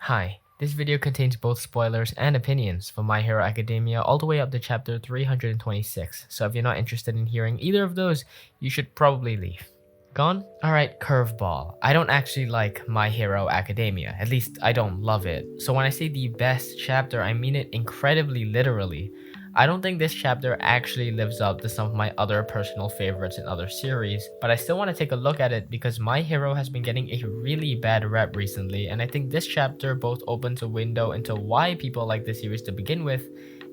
Hi, this video contains both spoilers and opinions for My Hero Academia all the way up to chapter 326, so if you're not interested in hearing either of those, you should probably leave. Gone? Alright, curveball. I don't actually like My Hero Academia, at least I don't love it. So when I say the best chapter, I mean it incredibly literally. I don't think this chapter actually lives up to some of my other personal favorites in other series, but I still want to take a look at it because My Hero has been getting a really bad rep recently, and I think this chapter both opens a window into why people like the series to begin with,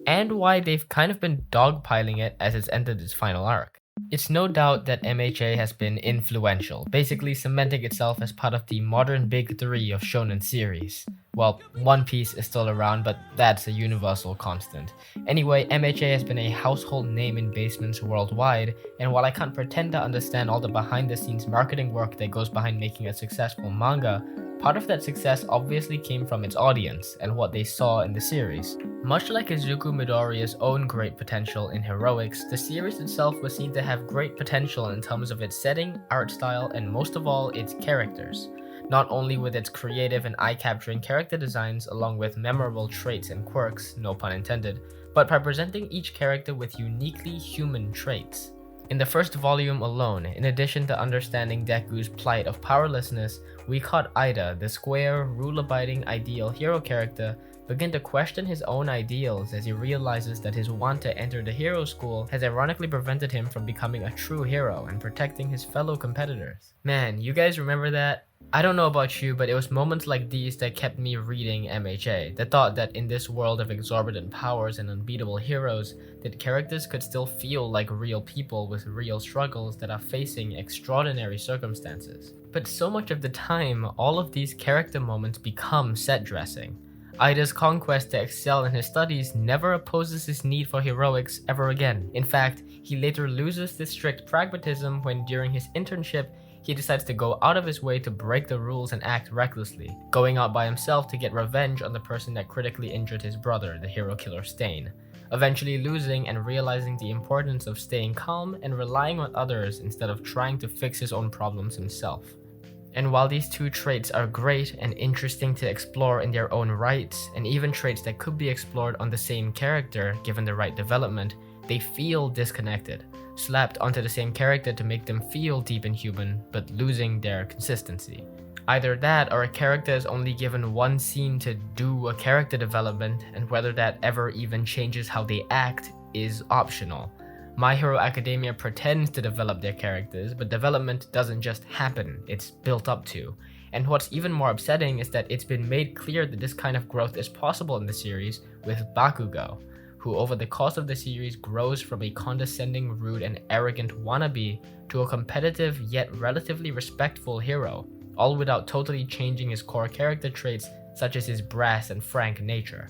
and why they've kind of been dogpiling it as it's entered its final arc. It's no doubt that MHA has been influential, basically cementing itself as part of the modern big three of Shounen series. Well, One Piece is still around, but that's a universal constant. Anyway, MHA has been a household name in basements worldwide, and while I can't pretend to understand all the behind-the-scenes marketing work that goes behind making a successful manga, part of that success obviously came from its audience and what they saw in the series. Much like Izuku Midoriya's own great potential in Heroics, the series itself was seen to have great potential in terms of its setting, art style, and most of all, its characters. Not only with its creative and eye-capturing character designs along with memorable traits and quirks, no pun intended, but by presenting each character with uniquely human traits. In the first volume alone, in addition to understanding Deku's plight of powerlessness, we caught Ida, the square, rule-abiding ideal hero character, begin to question his own ideals as he realizes that his want to enter the hero school has ironically prevented him from becoming a true hero and protecting his fellow competitors. Man, you guys remember that? I don't know about you, but it was moments like these that kept me reading MHA. The thought that in this world of exorbitant powers and unbeatable heroes, that characters could still feel like real people with real struggles that are facing extraordinary circumstances. But so much of the time, all of these character moments become set dressing. Ida's conquest to excel in his studies never opposes his need for heroics ever again. In fact, he later loses this strict pragmatism when during his internship, he decides to go out of his way to break the rules and act recklessly, going out by himself to get revenge on the person that critically injured his brother, the hero killer Stain, eventually losing and realizing the importance of staying calm and relying on others instead of trying to fix his own problems himself. And while these two traits are great and interesting to explore in their own rights, and even traits that could be explored on the same character given the right development, they feel disconnected, slapped onto the same character to make them feel deep and human, but losing their consistency. Either that or a character is only given one scene to do a character development, and whether that ever even changes how they act is optional. My Hero Academia pretends to develop their characters, but development doesn't just happen, it's built up to. And what's even more upsetting is that it's been made clear that this kind of growth is possible in the series with Bakugo, who over the course of the series grows from a condescending, rude, and arrogant wannabe to a competitive yet relatively respectful hero, all without totally changing his core character traits such as his brass and frank nature.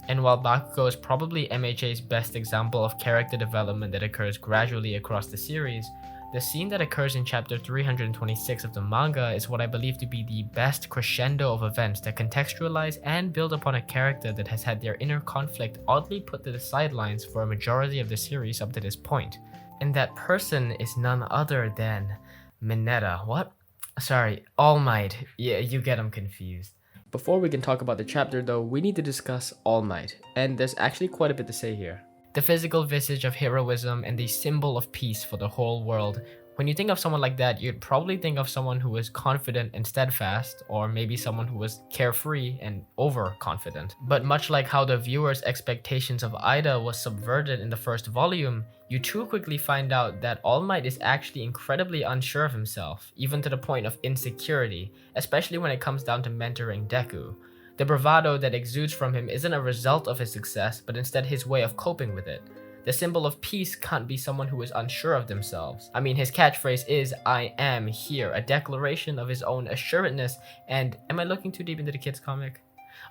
And while Bakugo is probably MHA's best example of character development that occurs gradually across the series, the scene that occurs in chapter 326 of the manga is what I believe to be the best crescendo of events that contextualize and build upon a character that has had their inner conflict oddly put to the sidelines for a majority of the series up to this point. And that person is none other than Mineta. What? Sorry, All Might. Yeah, you get them confused. Before we can talk about the chapter though, we need to discuss All Might, and there's actually quite a bit to say here. The physical visage of heroism and the symbol of peace for the whole world. When you think of someone like that, you'd probably think of someone who was confident and steadfast, or maybe someone who was carefree and overconfident. But much like how the viewer's expectations of Ida was subverted in the first volume, you too quickly find out that All Might is actually incredibly unsure of himself, even to the point of insecurity, especially when it comes down to mentoring Deku. The bravado that exudes from him isn't a result of his success, but instead his way of coping with it. The symbol of peace can't be someone who is unsure of themselves. I mean, his catchphrase is, "I am here," a declaration of his own assuredness, and am I looking too deep into the kid's comic?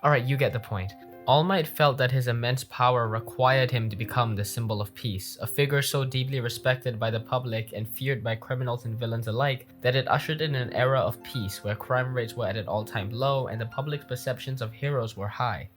Alright, you get the point. All Might felt that his immense power required him to become the symbol of peace, a figure so deeply respected by the public and feared by criminals and villains alike that it ushered in an era of peace where crime rates were at an all-time low and the public's perceptions of heroes were high.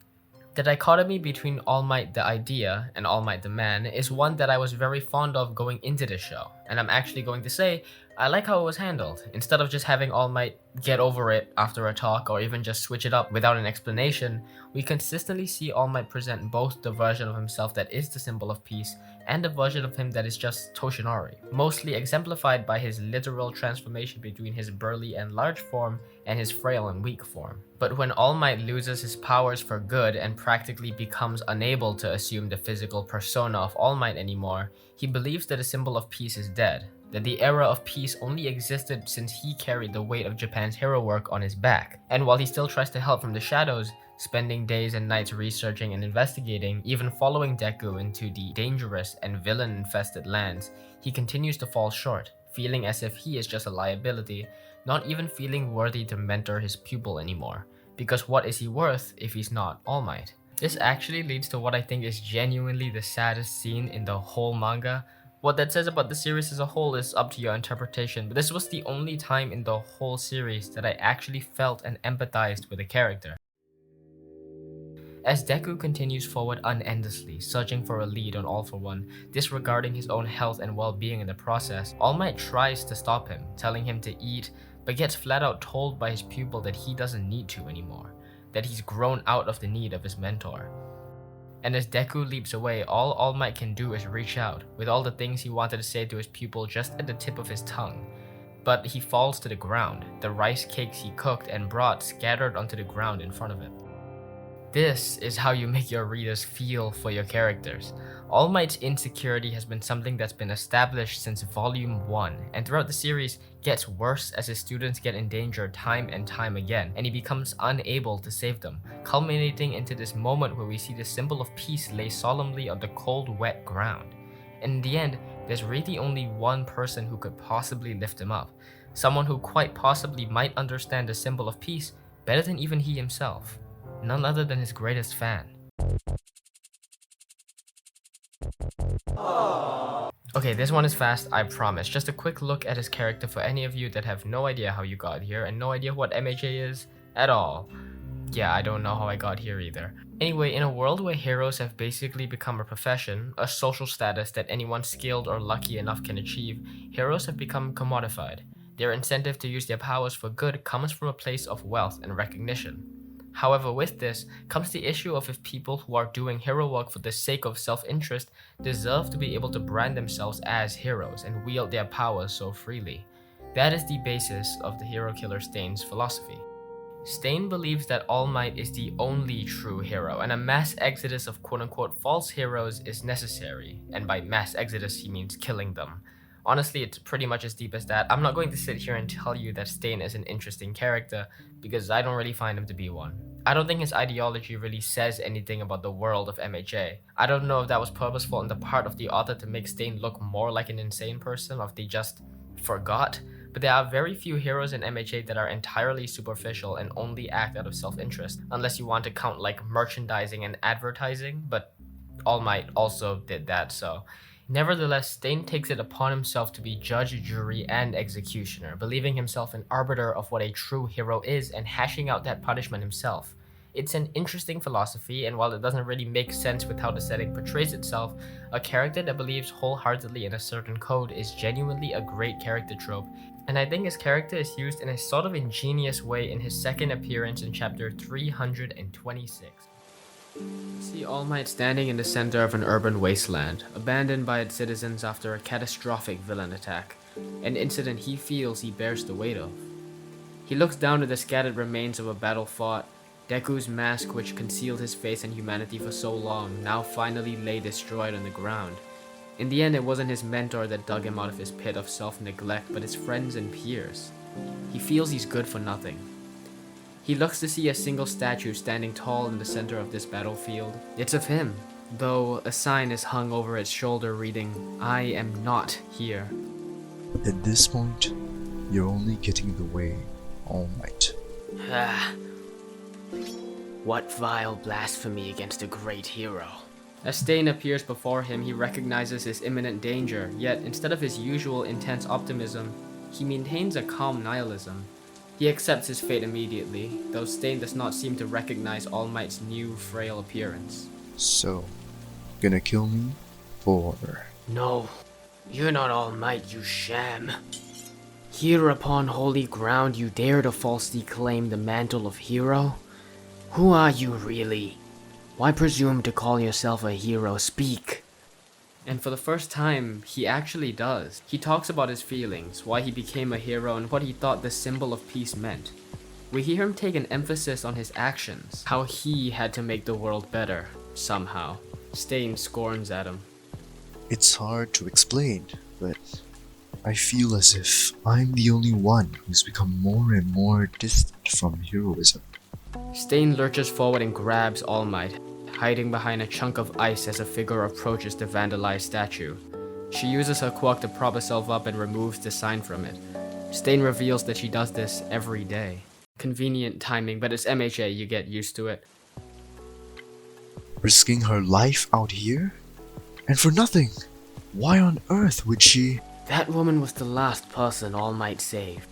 The dichotomy between All Might the idea and All Might the man is one that I was very fond of going into this show, and I'm actually going to say I like how it was handled. Instead of just having All Might get over it after a talk or even just switch it up without an explanation, we consistently see All Might present both the version of himself that is the symbol of peace and the version of him that is just Toshinari, mostly exemplified by his literal transformation between his burly and large form and his frail and weak form. But when All Might loses his powers for good and practically becomes unable to assume the physical persona of All Might anymore, he believes that the symbol of peace is dead, that the era of peace only existed since he carried the weight of Japan's hero work on his back. And while he still tries to help from the shadows, spending days and nights researching and investigating, even following Deku into the dangerous and villain-infested lands, he continues to fall short, feeling as if he is just a liability, not even feeling worthy to mentor his pupil anymore. Because what is he worth if he's not All Might? This actually leads to what I think is genuinely the saddest scene in the whole manga. What that says about the series as a whole is up to your interpretation, but this was the only time in the whole series that I actually felt and empathized with a character. As Deku continues forward unendlessly, searching for a lead on All For One, disregarding his own health and well-being in the process, All Might tries to stop him, telling him to eat, but gets flat out told by his pupil that he doesn't need to anymore, that he's grown out of the need of his mentor. And as Deku leaps away, all Might can do is reach out, with all the things he wanted to say to his pupil just at the tip of his tongue. But he falls to the ground, the rice cakes he cooked and brought scattered onto the ground in front of him. This is how you make your readers feel for your characters. All Might's insecurity has been something that's been established since Volume 1, and throughout the series gets worse as his students get endangered time and time again, and he becomes unable to save them, culminating into this moment where we see the symbol of peace lay solemnly on the cold, wet ground. And in the end, there's really only one person who could possibly lift him up, someone who quite possibly might understand the symbol of peace better than even he himself. None other than his greatest fan. Okay, this one is fast, I promise. Just a quick look at his character for any of you that have no idea how you got here and no idea what MHA is at all. Yeah, I don't know how I got here either. Anyway, in a world where heroes have basically become a profession, a social status that anyone skilled or lucky enough can achieve, heroes have become commodified. Their incentive to use their powers for good comes from a place of wealth and recognition. However, with this comes the issue of if people who are doing hero work for the sake of self-interest deserve to be able to brand themselves as heroes and wield their powers so freely. That is the basis of the hero killer Stain's philosophy. Stain believes that All Might is the only true hero, and a mass exodus of quote-unquote false heroes is necessary, and by mass exodus he means killing them. Honestly, it's pretty much as deep as that. I'm not going to sit here and tell you that Stain is an interesting character, because I don't really find him to be one. I don't think his ideology really says anything about the world of MHA. I don't know if that was purposeful on the part of the author to make Stain look more like an insane person, or if they just forgot, but there are very few heroes in MHA that are entirely superficial and only act out of self-interest, unless you want to count like merchandising and advertising, but All Might also did that, so... Nevertheless, Stain takes it upon himself to be judge, jury, and executioner, believing himself an arbiter of what a true hero is and hashing out that punishment himself. It's an interesting philosophy, and while it doesn't really make sense with how the setting portrays itself, a character that believes wholeheartedly in a certain code is genuinely a great character trope, and I think his character is used in a sort of ingenious way in his second appearance in chapter 326. See All Might standing in the center of an urban wasteland, abandoned by its citizens after a catastrophic villain attack, an incident he feels he bears the weight of. He looks down at the scattered remains of a battle fought. Deku's mask, which concealed his face and humanity for so long, now finally lay destroyed on the ground. In the end, it wasn't his mentor that dug him out of his pit of self-neglect, but his friends and peers. He feels he's good for nothing. He looks to see a single statue standing tall in the center of this battlefield. It's of him, though a sign is hung over its shoulder reading, "I am not here." At this point, you're only getting in the way, All Might. What vile blasphemy against a great hero. As Stain appears before him, he recognizes his imminent danger, yet instead of his usual intense optimism, he maintains a calm nihilism. He He accepts his fate immediately, though Stain does not seem to recognize All Might's new, frail appearance. So, gonna kill me? For... No, you're not All Might, you sham. Here upon holy ground you dare to falsely claim the mantle of hero? Who are you really? Why presume to call yourself a hero? Speak! And for the first time, he actually does. He talks about his feelings, why he became a hero, and what he thought the symbol of peace meant. We hear him take an emphasis on his actions, how he had to make the world better, somehow. Stain scorns at him. It's hard to explain, but I feel as if I'm the only one who's become more and more distant from heroism. Stain lurches forward and grabs All Might, hiding behind a chunk of ice as a figure approaches the vandalized statue. She uses her quirk to prop herself up and removes the sign from it. Stain reveals that she does this every day. Convenient timing, but it's MHA, you get used to it. Risking her life out here? And for nothing! Why on earth would she... That woman was the last person All Might saved.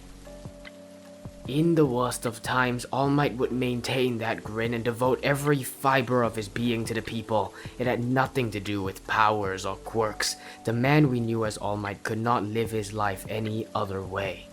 In the worst of times, All Might would maintain that grin and devote every fiber of his being to the people. It had nothing to do with powers or quirks. The man we knew as All Might could not live his life any other way.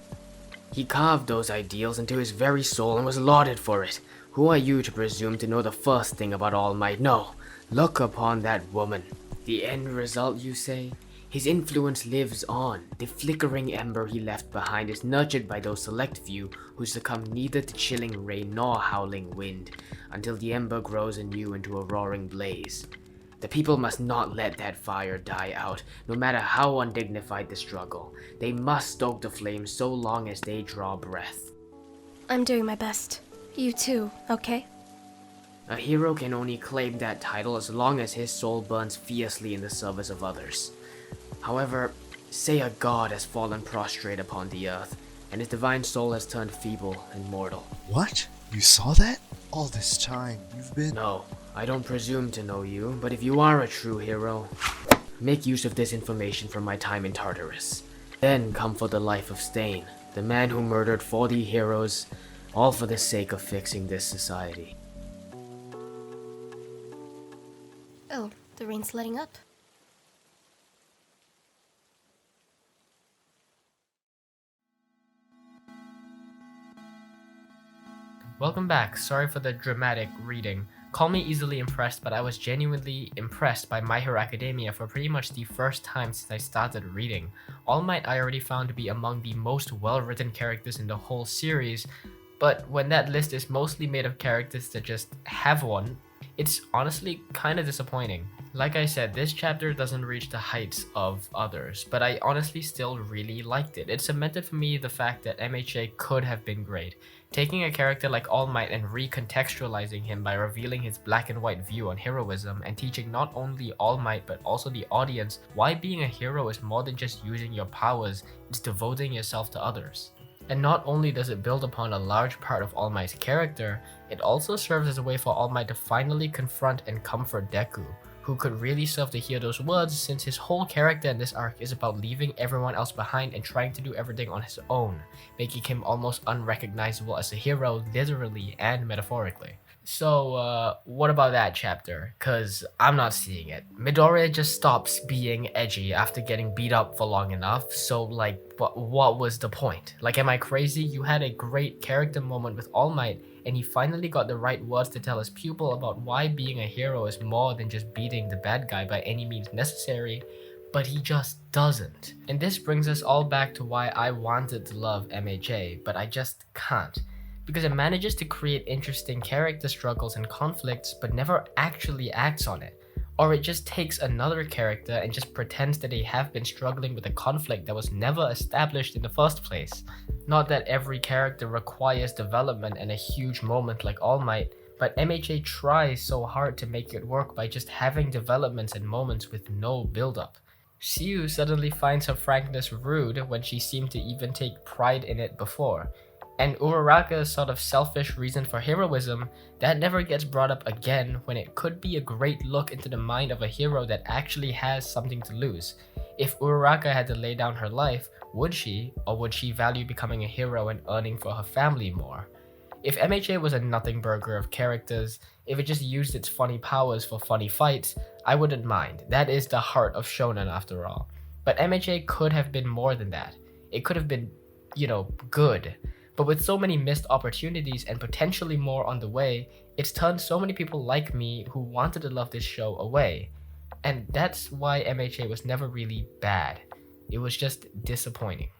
He carved those ideals into his very soul and was lauded for it. Who are you to presume to know the first thing about All Might? No, look upon that woman. The end result, you say? His influence lives on. The flickering ember he left behind is nurtured by those select few who succumb neither to chilling rain nor howling wind, until the ember grows anew into a roaring blaze. The people must not let that fire die out, no matter how undignified the struggle. They must stoke the flame so long as they draw breath. I'm doing my best. You too, okay? A hero can only claim that title as long as his soul burns fiercely in the service of others. However, say a god has fallen prostrate upon the earth, and his divine soul has turned feeble and mortal. What? You saw that? All this time, you've been... No, I don't presume to know you, but if you are a true hero, make use of this information from my time in Tartarus. Then come for the life of Stain, the man who murdered 40 heroes, all for the sake of fixing this society. Oh, the rain's letting up. Welcome back. Sorry for the dramatic reading. Call me easily impressed, but I was genuinely impressed by My Hero Academia for pretty much the first time since I started reading. All Might I already found to be among the most well-written characters in the whole series, but when that list is mostly made of characters that just have one, it's honestly kind of disappointing. Like I said, this chapter doesn't reach the heights of others, but I honestly still really liked it. It cemented for me the fact that MHA could have been great. Taking a character like All Might and recontextualizing him by revealing his black and white view on heroism and teaching not only All Might but also the audience why being a hero is more than just using your powers, it's devoting yourself to others. And not only does it build upon a large part of All Might's character, it also serves as a way for All Might to finally confront and comfort Deku, who could really serve to hear those words since his whole character in this arc is about leaving everyone else behind and trying to do everything on his own, making him almost unrecognizable as a hero literally and metaphorically. So, what about that chapter? Cause I'm not seeing it. Midoriya just stops being edgy after getting beat up for long enough, so like, what was the point? Like, am I crazy? You had a great character moment with All Might, and he finally got the right words to tell his pupil about why being a hero is more than just beating the bad guy by any means necessary, but he just doesn't. And this brings us all back to why I wanted to love MHA, but I just can't. Because it manages to create interesting character struggles and conflicts, but never actually acts on it. Or it just takes another character and just pretends that they have been struggling with a conflict that was never established in the first place. Not that every character requires development and a huge moment like All Might, but MHA tries so hard to make it work by just having developments and moments with no build-up. Siu suddenly finds her frankness rude when she seemed to even take pride in it before. And Uraraka's sort of selfish reason for heroism, that never gets brought up again when it could be a great look into the mind of a hero that actually has something to lose. If Uraraka had to lay down her life, would she, or would she value becoming a hero and earning for her family more? If MHA was a nothing burger of characters, if it just used its funny powers for funny fights, I wouldn't mind. That is the heart of Shonen after all. But MHA could have been more than that. It could have been, good. But with so many missed opportunities and potentially more on the way, it's turned so many people like me who wanted to love this show away. And that's why MHA was never really bad. It was just disappointing.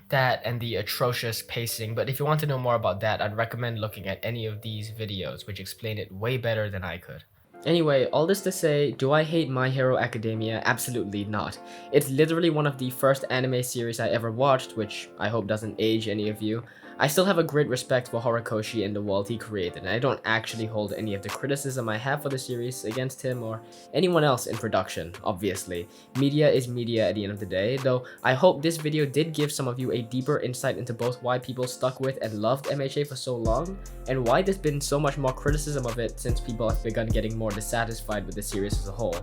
That and the atrocious pacing, but if you want to know more about that, I'd recommend looking at any of these videos, which explain it way better than I could. Anyway, all this to say, do I hate My Hero Academia? Absolutely not. It's literally one of the first anime series I ever watched, which I hope doesn't age any of you. I still have a great respect for Horikoshi and the world he created, and I don't actually hold any of the criticism I have for the series against him or anyone else in production, obviously. Media is media at the end of the day, though I hope this video did give some of you a deeper insight into both why people stuck with and loved MHA for so long, and why there's been so much more criticism of it since people have begun getting more dissatisfied with the series as a whole.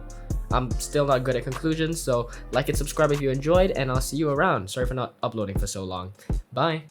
I'm still not good at conclusions, so like and subscribe if you enjoyed, and I'll see you around. Sorry for not uploading for so long. Bye!